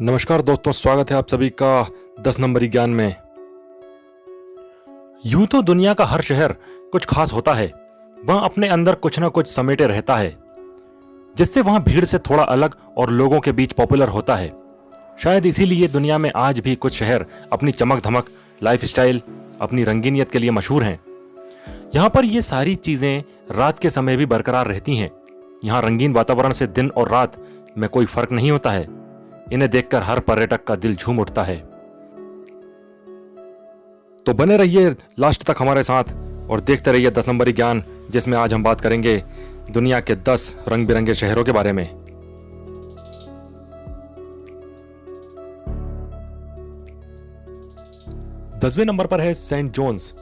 नमस्कार दोस्तों, स्वागत है आप सभी का 10 नंबरी ज्ञान में। यूं तो दुनिया का हर शहर कुछ खास होता है। वह अपने अंदर कुछ ना कुछ समेटे रहता है, जिससे वहां भीड़ से थोड़ा अलग और लोगों के बीच पॉपुलर होता है। शायद इसीलिए दुनिया में आज भी कुछ शहर अपनी चमक धमक, लाइफस्टाइल, अपनी रंगीनियत के लिए मशहूर हैं। यहाँ पर ये सारी चीजें रात के समय भी बरकरार रहती हैं। यहाँ रंगीन वातावरण से दिन और रात में कोई फर्क नहीं होता है। इन्हें देखकर हर पर्यटक का दिल झूम उठता है। तो बने रहिए लास्ट तक हमारे साथ और देखते रहिए 10 नंबरी ज्ञान, जिसमें आज हम बात करेंगे दुनिया के 10 रंग बिरंगे शहरों के बारे में। दसवें नंबर पर है सेंट जोन्स।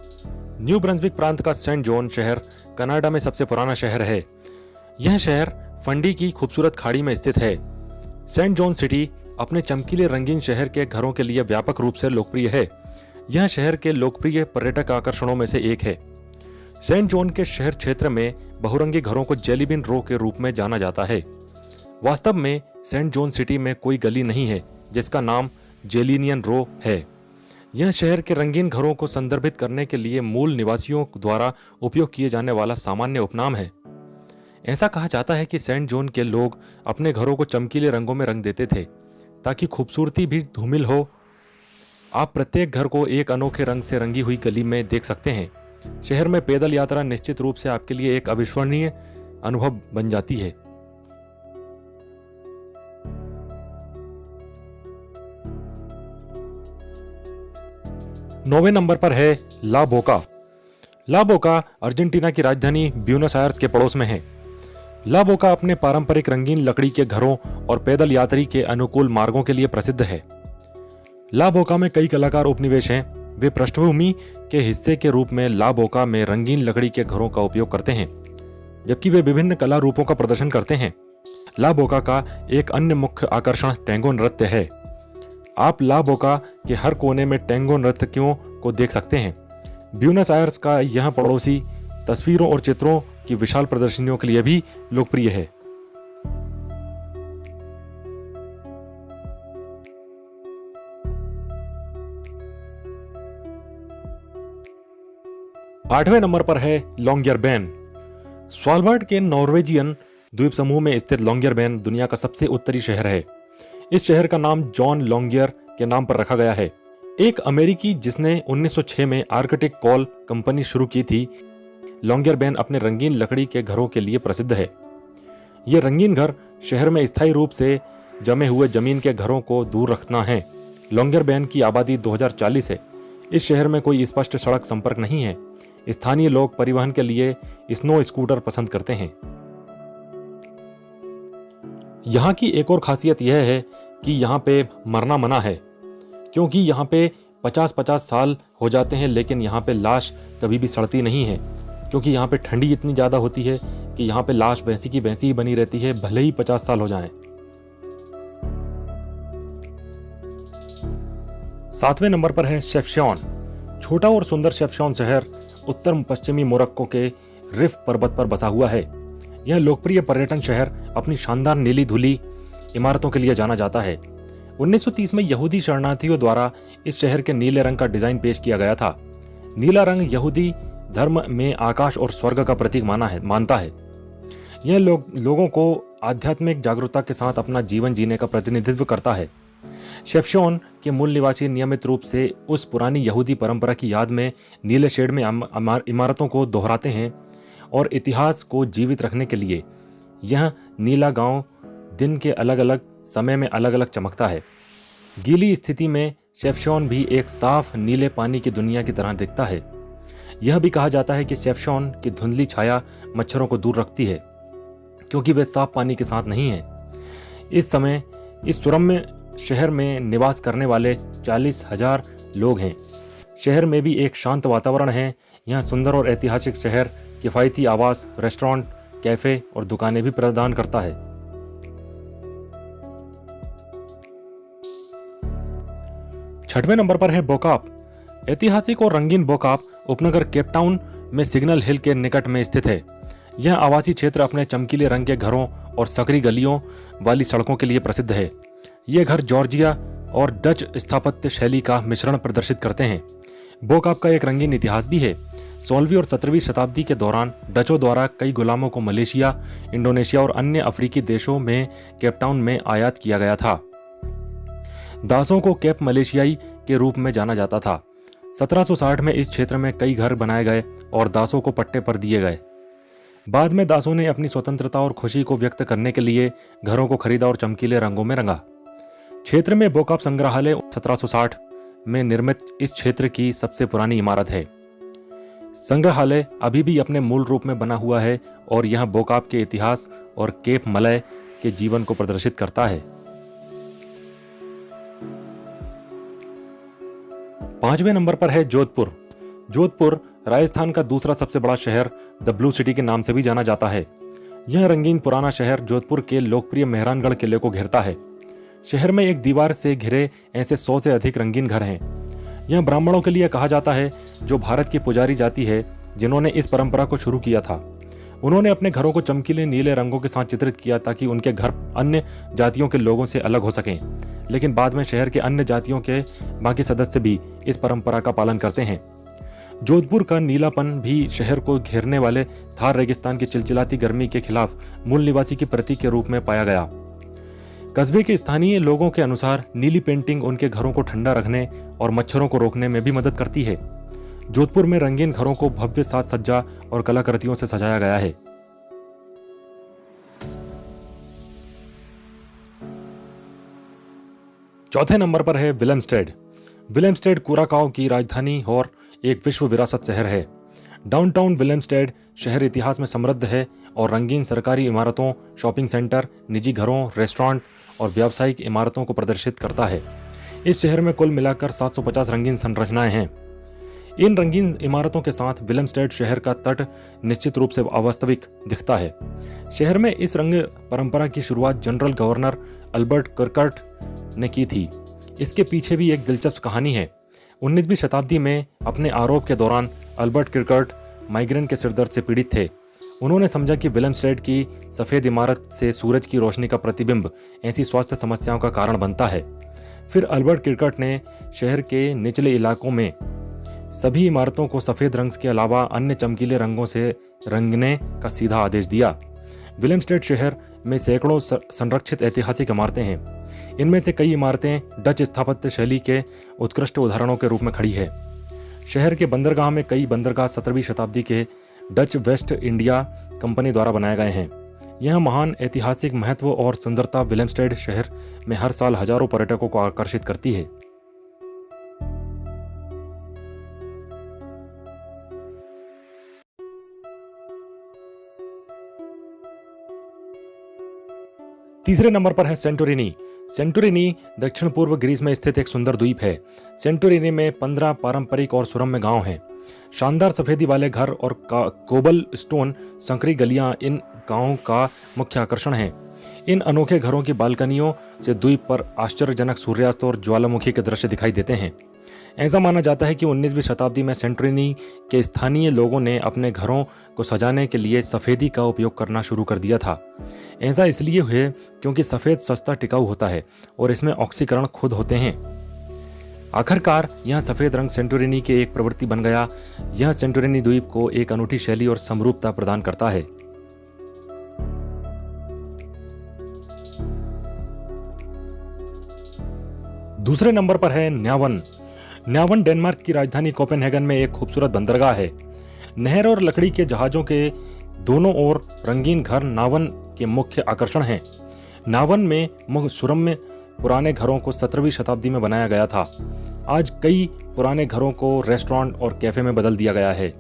न्यू ब्रंसविक प्रांत का सेंट जॉन शहर कनाडा में सबसे पुराना शहर है। यह शहर फंडी की खूबसूरत खाड़ी में स्थित है। सेंट जॉन सिटी अपने चमकीले रंगीन शहर के घरों के लिए व्यापक रूप से लोकप्रिय है। यह शहर के लोकप्रिय पर्यटक आकर्षणों में से एक है। सेंट जॉन के शहर क्षेत्र में बहुरंगी घरों को जेली बीन रो के रूप में जाना जाता है। वास्तव में सेंट जॉन सिटी में कोई गली नहीं है जिसका नाम जेलिनियन रो है। यह शहर के रंगीन घरों को संदर्भित करने के लिए मूल निवासियों द्वारा उपयोग किए जाने वाला सामान्य उपनाम है। ऐसा कहा जाता है कि सेंट जॉन के लोग अपने घरों को चमकीले रंगों में रंग देते थे ताकि खूबसूरती भी धूमिल हो। आप प्रत्येक घर को एक अनोखे रंग से रंगी हुई गली में देख सकते हैं। शहर में पैदल यात्रा निश्चित रूप से आपके लिए एक अविस्मरणीय अनुभव बन जाती है। नौवें नंबर पर है ला बोका। ला बोका अर्जेंटीना की राजधानी ब्यूनस आयर्स के पड़ोस में है। ला बोका अपने पारंपरिक रंगीन लकड़ी के घरों और पैदल यात्री के अनुकूल मार्गों के लिए प्रसिद्ध है। ला बोका में कई कलाकार उपनिवेश हैं। वे पृष्ठभूमि के हिस्से के रूप में ला बोका में रंगीन लकड़ी के घरों का उपयोग करते हैं, जबकि वे विभिन्न कला रूपों का प्रदर्शन करते हैं। ला बोका का एक अन्य मुख्य आकर्षण टैंगो नृत्य है। आप ला बोका के हर कोने में टैंगो नर्तकियों को देख सकते हैं। ब्यूनस आयर्स का यह पड़ोसी तस्वीरों और चित्रों की विशाल प्रदर्शनियों के लिए भी लोकप्रिय है। आठवें नंबर पर है लॉन्ग्यरबैन। स्वालबार्ड के नॉर्वेजियन द्वीप समूह में स्थित लॉन्ग्यरबैन दुनिया का सबसे उत्तरी शहर है। इस शहर का नाम जॉन लॉन्गियर के नाम पर रखा गया है, एक अमेरिकी जिसने 1906 में आर्कटिक कॉल कंपनी शुरू की थी। लॉन्गियरबैन अपने रंगीन लकड़ी के घरों के लिए प्रसिद्ध है। ये रंगीन घर शहर में स्थायी रूप से जमे हुए जमीन के घरों को दूर रखना है। लॉन्गियरबैन की आबादी 2040 है। इस शहर में कोई स्पष्ट सड़क संपर्क नहीं है। स्थानीय लोग परिवहन के लिए स्नो स्कूटर पसंद करते हैं। यहाँ की एक और खासियत यह है कि यहाँ पे मरना मना है, क्योंकि यहाँ पे 50-50 साल हो जाते हैं, लेकिन यहाँ पे लाश कभी भी सड़ती नहीं है, क्योंकि यहाँ पे ठंडी इतनी ज़्यादा होती है कि यहाँ पे लाश वैसी की वैसी ही बनी रहती है, भले ही 50 साल हो जाएं। सातवें नंबर पर है शेफचौन। छोटा और सुंदर शेफचौन शहर उत्तर पश्चिमी मोरक्को के रिफ पर्वत पर बसा हुआ है। यह लोकप्रिय पर्यटन शहर अपनी शानदार नीली धुली इमारतों के लिए जाना जाता है। 1930 में यहूदी शरणार्थियों द्वारा इस शहर के नीले रंग का डिजाइन पेश किया गया था। नीला रंग यहूदी धर्म में आकाश और स्वर्ग का प्रतीक मानता है। यह लोगों को आध्यात्मिक जागरूकता के साथ अपना जीवन जीने का प्रतिनिधित्व करता है। शेफचौन के मूल निवासी नियमित रूप से उस पुरानी यहूदी परंपरा की याद में नीले शेड में इमारतों को दोहराते हैं और इतिहास को जीवित रखने के लिए यह नीला गांव दिन के अलग अलग समय में अलग अलग चमकता है। गीली स्थिति में शेफचौन भी एक साफ नीले पानी की दुनिया की तरह दिखता है। यह भी कहा जाता है कि शेफचौन की धुंधली छाया मच्छरों को दूर रखती है, क्योंकि वे साफ पानी के साथ नहीं है। इस समय इस सुरम्य शहर में निवास करने वाले 40,000 लोग हैं। शहर में भी एक शांत वातावरण है। यह सुंदर और ऐतिहासिक शहर किफ़ायती आवास, रेस्टोरेंट, कैफे और दुकानें भी प्रदान करता है। छठवें नंबर पर है बोकाप। ऐतिहासिक और रंगीन बोकाप उपनगर केपटाउन में सिग्नल हिल के निकट में स्थित है। यह आवासीय क्षेत्र अपने चमकीले रंग के घरों और सकरी गलियों वाली सड़कों के लिए प्रसिद्ध है। ये घर जॉर्जिया और डच स्थापत्य शैली का मिश्रण प्रदर्शित करते हैं। बोकाब का एक रंगीन इतिहास भी है। 16वीं और 17वीं शताब्दी के दौरान डचों द्वारा कई गुलामों को मलेशिया, इंडोनेशिया और अन्य अफ्रीकी देशों में केपटाउन में आयात किया गया था। दासों को केप मलेशियाई के रूप में जाना जाता था। 1760 में इस क्षेत्र में कई घर बनाए गए और दासों को पट्टे पर दिए गए। बाद में दासों ने अपनी स्वतंत्रता और खुशी को व्यक्त करने के लिए घरों को खरीदा और चमकीले रंगों में रंगा। क्षेत्र में बोकाब संग्रहालय 1760 में निर्मित इस क्षेत्र की सबसे पुरानी इमारत है। संग्रहालय अभी भी अपने मूल रूप में बना हुआ है और यह बोकाब के इतिहास और केप मलय के जीवन को प्रदर्शित करता है। 5वें नंबर पर है जोधपुर। जोधपुर राजस्थान का दूसरा सबसे बड़ा शहर द ब्लू सिटी के नाम से भी जाना जाता है। यह रंगीन पुराना शहर जोधपुर के लोकप्रिय मेहरानगढ़ किले को घेरता है। शहर में एक दीवार से घिरे ऐसे 100 से अधिक रंगीन घर हैं। यह ब्राह्मणों के लिए कहा जाता है जो भारत की पुजारी जाति है, जिन्होंने इस परंपरा को शुरू किया था। उन्होंने अपने घरों को चमकीले नीले रंगों के साथ चित्रित किया ताकि उनके घर अन्य जातियों के लोगों से अलग हो सकें। लेकिन बाद में शहर के अन्य जातियों के बाकी सदस्य भी इस परंपरा का पालन करते हैं। जोधपुर का नीलापन भी शहर को घेरने वाले थार रेगिस्तान की चिलचिलाती गर्मी के खिलाफ मूल निवासी की प्रतीक के रूप में पाया गया। कस्बे के स्थानीय लोगों के अनुसार नीली पेंटिंग उनके घरों को ठंडा रखने और मच्छरों को रोकने में भी मदद करती है। जोधपुर में रंगीन घरों को भव्य साज सज्जा और कलाकृतियों से सजाया गया है। चौथे नंबर पर है विलेमस्टेड। विलेमस्टेड कुराकाओ की राजधानी और एक विश्व विरासत शहर है। डाउनटाउन विलेमस्टेड शहर इतिहास में समृद्ध है और रंगीन सरकारी इमारतों, शॉपिंग सेंटर, निजी घरों, रेस्टोरेंट और व्यावसायिक इमारतों को प्रदर्शित करता है। इस शहर में कुल मिलाकर 750 रंगीन संरचनाएं हैं। इन रंगीन इमारतों के साथ विलेमस्टेड शहर का तट निश्चित रूप से अवास्तविक दिखता है। शहर में इस रंग परंपरा की शुरुआत जनरल गवर्नर अल्बर्ट किरकर्ट ने की थी। इसके पीछे भी एक दिलचस्प कहानी है। 19वीं शताब्दी में अपने आरोप के दौरान अल्बर्ट किरकर्ट माइग्रेन के सिरदर्द से पीड़ित थे। उन्होंने समझा कि विलेमस्टेड की सफ़ेद इमारत से सूरज की रोशनी का प्रतिबिंब ऐसी स्वास्थ्य समस्याओं का कारण बनता है। फिर अल्बर्ट किरकर्ट ने शहर के निचले इलाकों में सभी इमारतों को सफ़ेद रंग के अलावा अन्य चमकीले रंगों से रंगने का सीधा आदेश दिया। विलेमस्टेड शहर में सैकड़ों संरक्षित ऐतिहासिक इमारतें हैं। इनमें से कई इमारतें डच स्थापत्य शैली के उत्कृष्ट उदाहरणों के रूप में खड़ी है। शहर के बंदरगाह में कई बंदरगाह 17वीं शताब्दी के डच वेस्ट इंडिया कंपनी द्वारा बनाए गए हैं। यह महान ऐतिहासिक महत्व और सुंदरता विलेमस्टेड शहर में हर साल हजारों पर्यटकों को आकर्षित करती है। तीसरे नंबर पर है सेंटोरिनी। सेंटोरिनी दक्षिण पूर्व ग्रीस में स्थित एक सुंदर द्वीप है। सेंटोरिनी में 15 पारंपरिक और सुरम्य गांव हैं। शानदार सफेदी वाले घर और कोबल स्टोन संकरी गलियां इन गांवों का मुख्य आकर्षण हैं। इन अनोखे घरों की बालकनियों से द्वीप पर आश्चर्यजनक सूर्यास्त और ज्वालामुखी के दृश्य दिखाई देते हैं। ऐसा माना जाता है कि 19वीं शताब्दी में सेंटोरिनी के स्थानीय लोगों ने अपने घरों को सजाने के लिए सफ़ेदी का उपयोग करना शुरू कर दिया था। ऐसा इसलिए है क्योंकि सफ़ेद सस्ता टिकाऊ होता है और इसमें ऑक्सीकरण खुद होते हैं। आखिरकार यह सफ़ेद रंग सेंटोरिनी के एक प्रवृत्ति बन गया। यह सेंटोरिनी द्वीप को एक अनूठी शैली और समरूपता प्रदान करता है। दूसरे नंबर पर है न्यावन। न्यावन डेनमार्क की राजधानी कोपेनहेगन में एक खूबसूरत बंदरगाह है। नहर और लकड़ी के जहाज़ों के दोनों ओर रंगीन घर नावन के मुख्य आकर्षण हैं। नावन में सुरम्य पुराने घरों को 17वीं शताब्दी में बनाया गया था। आज कई पुराने घरों को रेस्टोरेंट और कैफे में बदल दिया गया है।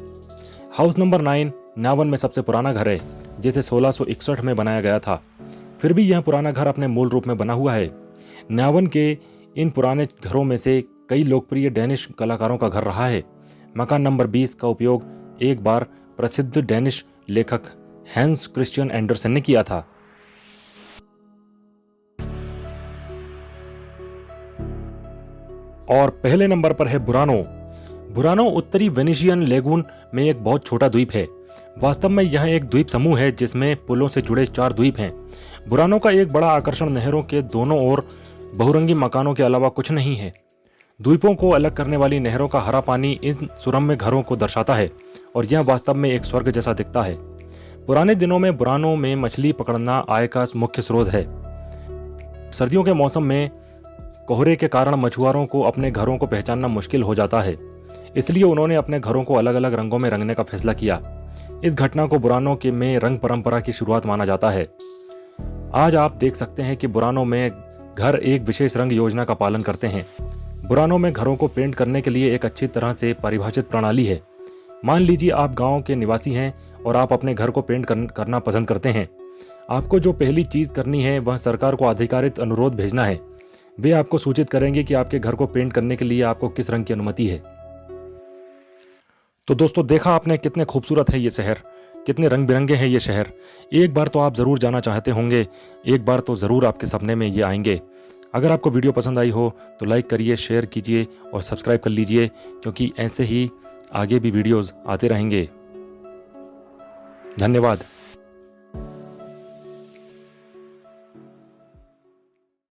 हाउस नंबर 9 नावन में सबसे पुराना घर है, जिसे 1661 में बनाया गया था। फिर भी यह पुराना घर अपने मूल रूप में बना हुआ है। नावन के इन पुराने घरों में से कई लोकप्रिय डेनिश कलाकारों का घर रहा है। मकान नंबर 20 का उपयोग एक बार प्रसिद्ध डेनिश लेखक हैंस क्रिश्चियन एंडरसन ने किया था। और पहले नंबर पर है बुरानो। बुरानो उत्तरी वेनिशियन लेगून में एक बहुत छोटा द्वीप है। वास्तव में यह एक द्वीप समूह है जिसमें पुलों से जुड़े 4 द्वीप हैं। बुरानो का एक बड़ा आकर्षण नहरों के दोनों ओर बहुरंगी मकानों के अलावा कुछ नहीं है। द्वीपों को अलग करने वाली नहरों का हरा पानी इन सुरम्य घरों को दर्शाता है और यह वास्तव में एक स्वर्ग जैसा दिखता है। पुराने दिनों में बुरानों में मछली पकड़ना आय का मुख्य स्रोत है। सर्दियों के मौसम में कोहरे के कारण मछुआरों को अपने घरों को पहचानना मुश्किल हो जाता है, इसलिए उन्होंने अपने घरों को अलग अलग रंगों में रंगने का फैसला किया। इस घटना को बुरानों के में रंग परंपरा की शुरुआत माना जाता है। आज आप देख सकते हैं कि बुरानों में घर एक विशेष रंग योजना का पालन करते हैं। बुरानों में घरों को पेंट करने के लिए एक अच्छी तरह से परिभाषित प्रणाली है। मान लीजिए आप गांव के निवासी हैं और आप अपने घर को पेंट करना पसंद करते हैं। आपको जो पहली चीज़ करनी है वह सरकार को अधिकारित अनुरोध भेजना है। वे आपको सूचित करेंगे कि आपके घर को पेंट करने के लिए आपको किस रंग की अनुमति है। तो दोस्तों, देखा आपने कितने खूबसूरत है ये शहर, कितने रंग बिरंगे हैं ये शहर। एक बार तो आप ज़रूर जाना चाहते होंगे, एक बार तो ज़रूर आपके सपने में ये आएंगे। अगर आपको वीडियो पसंद आई हो तो लाइक करिए, शेयर कीजिए और सब्सक्राइब कर लीजिए, क्योंकि ऐसे ही आगे भी वीडियोस आते रहेंगे। धन्यवाद।